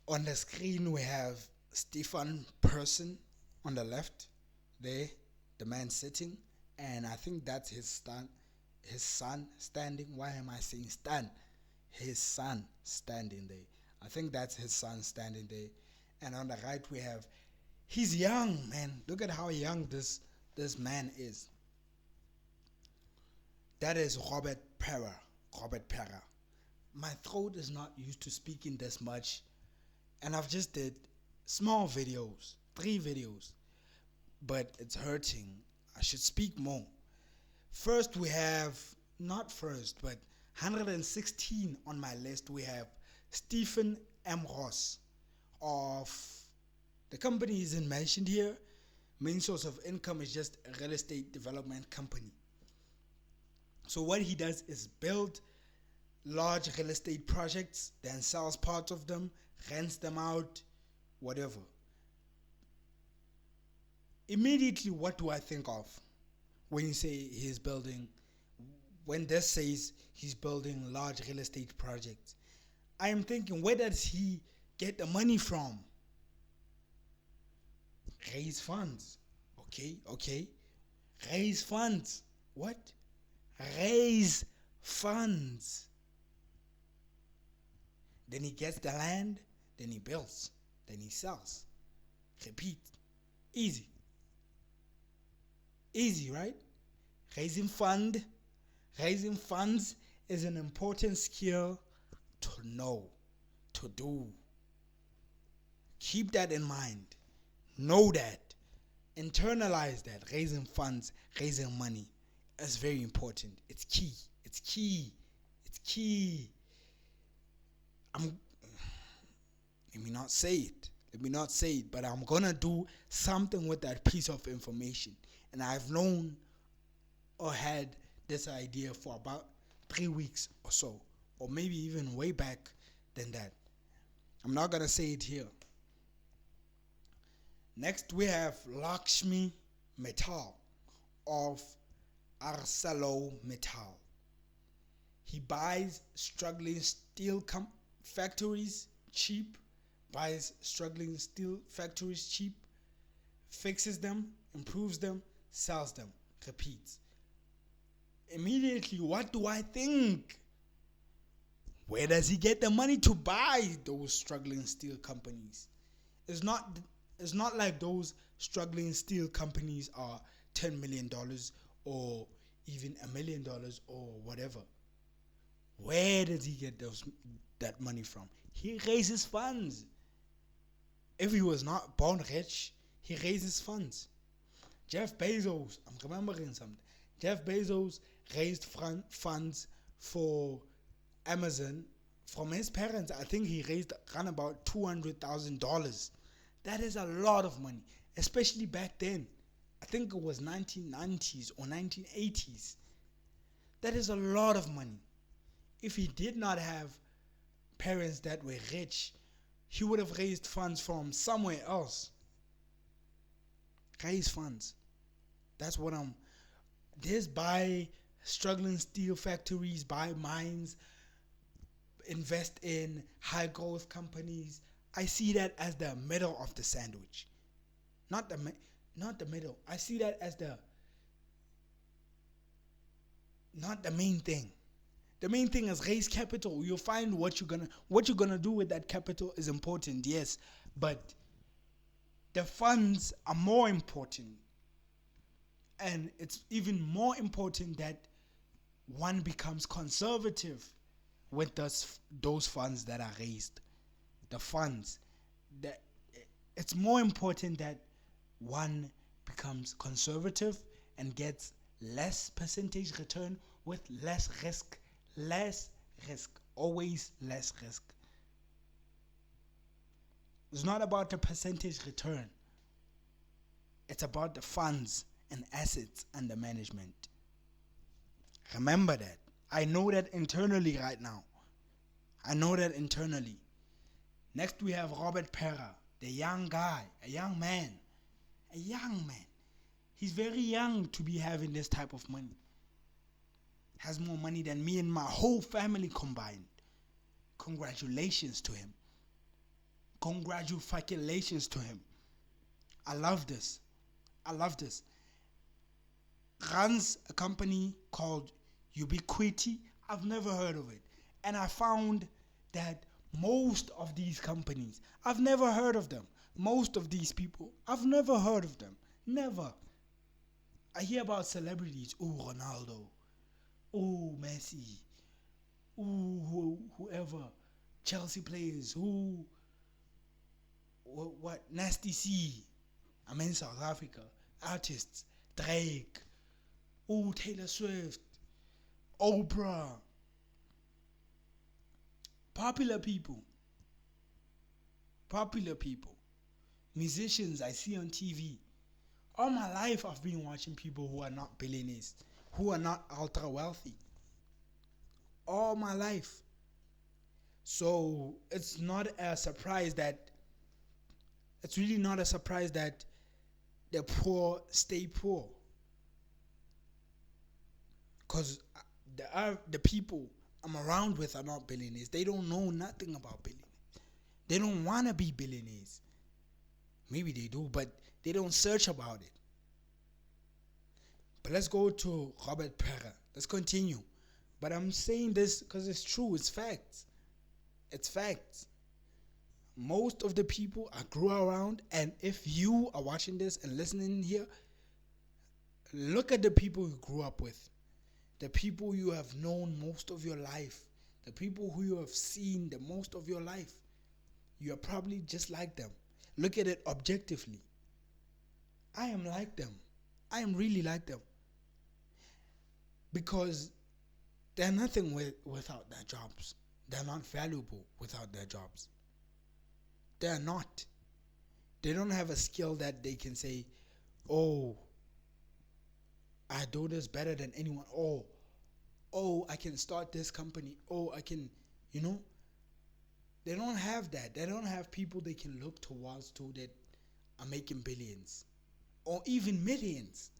On the screen, we have STEFFAN PERSSON on the left there, the man sitting, and I think that's his son standing. Why am I saying stand? His son standing there. I think that's his son standing there. And on the right, we have, he's young, man. Look at how young this man is. That is Robert PERA. Robert PERA. My throat is not used to speaking this much, and I've just did small videos, 3 videos, but it's hurting. I should speak more. First, we have, not first, but 116 on my list. We have Stephen M. Ross of, the company isn't mentioned here. Main source of income is just a real estate development company. So what he does is build large real estate projects, then sells parts of them, rents them out, whatever. Immediately, what do I think of when you say he's building, when this says he's building large real estate projects? I am thinking, where does he get the money from? Raise funds. Okay. Raise funds. What? Raise funds. Then he gets the land, then he builds, then he sells. Repeat. Easy. Easy, right? Raising funds is an important skill to know, to do. Keep that in mind. Know that. Internalize that. Raising funds, raising money is very important. It's key. It's key. It's key. Let me not say it, but I'm gonna do something with that piece of information. And I've known or had this idea for about 3 weeks or so, or maybe even way back than that. I'm not gonna say it here. Next, we have LAKSHMI MITTAL of ArcelorMittal. He buys struggling steel factories cheap, fixes them, improves them, sells them, repeats. Immediately, what do I think? Where does he get the money to buy those struggling steel companies? It's not like those struggling steel companies are $10 million or even $1 million or whatever. Where does he get that money from? He raises funds. If he was not born rich, he raises funds. Jeff Bezos, I'm remembering something. Jeff Bezos raised funds for Amazon from his parents. I think he raised around about $200,000. That is a lot of money, especially back then. I think it was 1990s or 1980s. That is a lot of money. If he did not have parents that were rich, he would have raised funds from somewhere else. Raise funds. That's what Just buy struggling steel factories, buy mines, invest in high growth companies. I see that as the middle of the sandwich. Not the middle. I see that as not the main thing. The main thing is raise capital. You'll find what you're gonna do with that capital is important, yes, but the funds are more important, and it's even more important that one becomes conservative with those funds that are raised. The funds, it's more important that one becomes conservative and gets less percentage return with less risk. Always less risk. It's not about the percentage return. It's about the funds and assets under management. Remember that. I know that internally right now. Next we have Robert PERA, the young guy, a young man. He's very young to be having this type of money. Has more money than me and my whole family combined. Congratulations to him. Congratulations to him. I love this. I love this. Runs a company called Ubiquity. I've never heard of it. And I found that most of these companies, I've never heard of them. Most of these people, I've never heard of them. Never. I hear about celebrities. Oh, Ronaldo. Oh, Messi. Oh, whoever. Chelsea players. Who? What? Nasty C. I'm in South Africa. Artists. Drake. Oh, Taylor Swift. Oprah. Popular people. Popular people. Musicians I see on TV. All my life I've been watching people who are not billionaires, who are not ultra wealthy. All my life. So it's not a surprise that, it's really not a surprise that the poor stay poor. Because the people I'm around with are not billionaires. They don't know nothing about billionaires. They don't want to be billionaires. Maybe they do, but they don't search about it. But let's go to Robert PERA. Let's continue. But I'm saying this because it's true. It's facts. It's facts. Most of the people I grew around, and if you are watching this and listening here, look at the people you grew up with. The people you have known most of your life. The people who you have seen the most of your life. You are probably just like them. Look at it objectively. I am like them. I am really like them. Because they're nothing without their jobs. They're not valuable without their jobs. They're not. They don't have a skill that they can say, oh, I do this better than anyone. Oh, I can start this company. Oh, I can, They don't have that. They don't have people they can look towards that are making billions or even millions.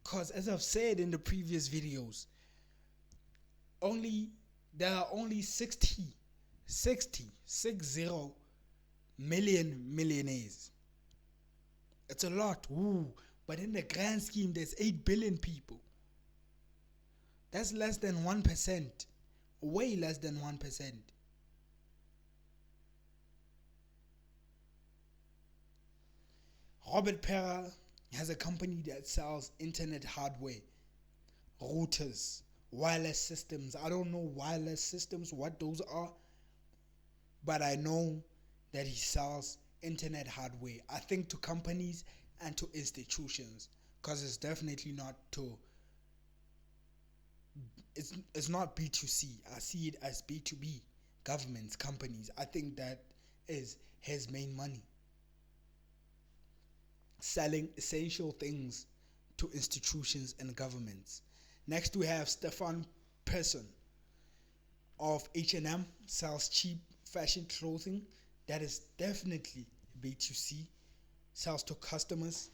Because as I've said in the previous videos, there are only 60 million millionaires. It's a lot. Ooh. But in the grand scheme, there's 8 billion people. That's less than 1%. Way less than 1%. Robert PERA has a company that sells internet hardware, routers, wireless systems. I don't know wireless systems, what those are, but I know that he sells internet hardware. I think to companies and to institutions, because it's definitely not it's not B2C. I see it as B2B, governments, companies. I think that is his main money. Selling essential things to institutions and governments. Next we have STEFFAN of H&M, sells cheap fashion clothing. That is definitely B2C. Sells to customers,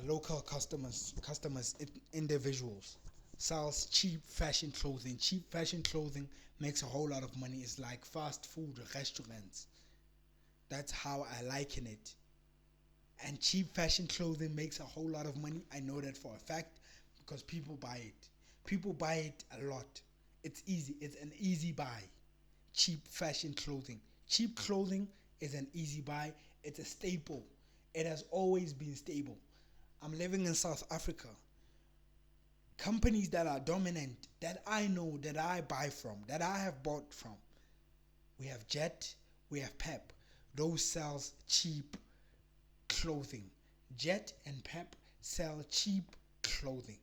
local customers, individuals. Sells cheap fashion clothing. Cheap fashion clothing makes a whole lot of money. It's like fast food restaurants. That's how I liken it. And cheap fashion clothing makes a whole lot of money. I know that for a fact because people buy it. People buy it a lot. It's easy. It's an easy buy. Cheap fashion clothing. Cheap clothing is an easy buy. It's a staple. It has always been stable. I'm living in South Africa. Companies that are dominant, that I know, that I buy from, that I have bought from. We have Jet, we have Pep. Those sells cheap clothing. Jet and Pep sell cheap clothing.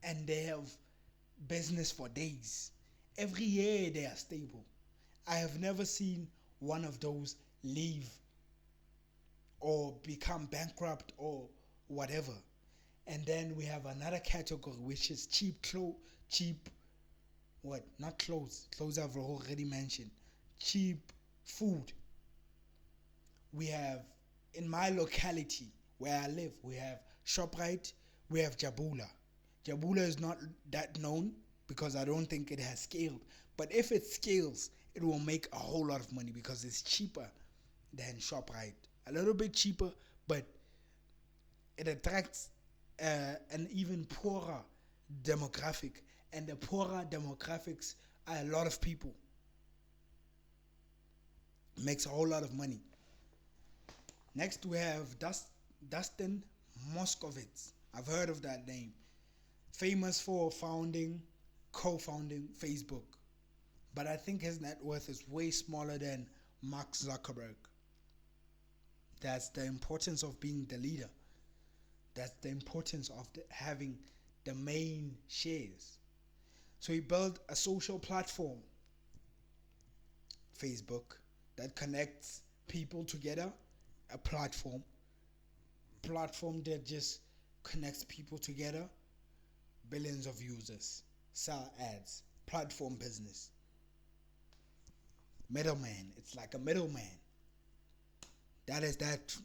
And they have business for days. Every year they are stable. I have never seen one of those leave or become bankrupt or whatever. And then we have another category which is not clothes. Clothes I've already mentioned. Cheap food. We have, in my locality where I live, we have ShopRite, we have Jabula. Jabula is not that known. because I don't think it has scaled. But if it scales, it will make a whole lot of money because it's cheaper than ShopRite. A little bit cheaper, but it attracts an even poorer demographic, and the poorer demographics are a lot of people. Makes a whole lot of money. Next we have Dustin Moskovitz. I've heard of that name. Famous for co-founding Facebook. But I think his net worth is way smaller than Mark Zuckerberg. That's the importance of being the leader. That's the importance of having the main shares. So he built a social platform, Facebook, that connects people together. A platform that just connects people together. Billions of users, sell ads, platform business. Middleman, it's like a middleman. That is that